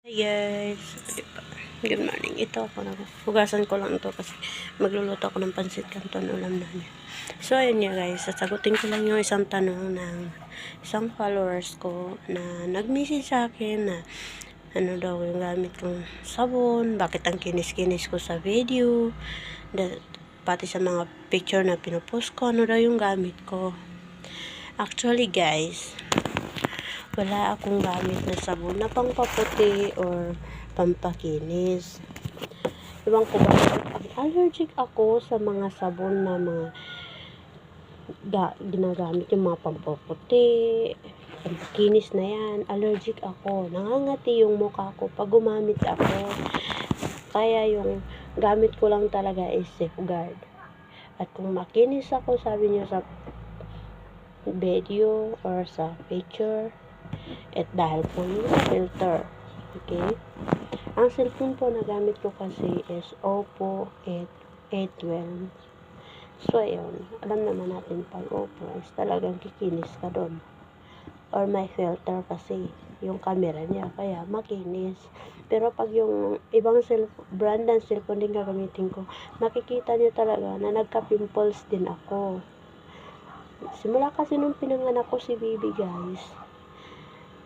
Hey guys, good morning. Ito ako hugasan ko lang ito kasi magluluto ako ng pansit canton ulam namin. So ayun nga guys, sasagutin ko lang yung isang tanong ng isang followers ko na nag-message sa akin na ano daw yung gamit kong sabon, bakit ang kinis-kinis ko sa video, pati sa mga picture na pinupost ko, ano daw yung gamit ko. Actually guys, wala akong gamit na sabon na pampaputi or pampakinis. Ewan ko ba, allergic ako sa mga sabon na mga ginagamit yung mga pampaputi, pampakinis na yan. Allergic ako. Nangangati yung mukha ko pag gumamit ako. Kaya yung gamit ko lang talaga is Safeguard. At kung makinis ako, sabi niyo sa video or sa picture, at dahil po yung filter. Okay? Ang cellphone po na gamit ko kasi is Oppo A12. So, ayun. Alam naman natin pag Oppo is talagang kikinis ka doon. Or may filter kasi yung camera niya. Kaya makinis. Pero pag yung ibang brand ng cellphone din gagamitin ko, makikita niyo talaga na nagka-pimples din ako. Simula kasi nung pinanganak ko si baby guys,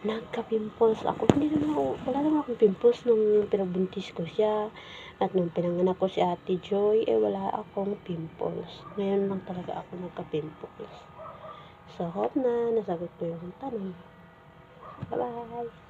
nagka-pimples ako. Wala naman akong pimples nung pinagbuntis ko siya. At nung pinanganak ko si Ate Joy, wala akong pimples. Ngayon lang talaga ako nagka-pimples. So, hope na nasagot ko yung tanong. Bye-bye!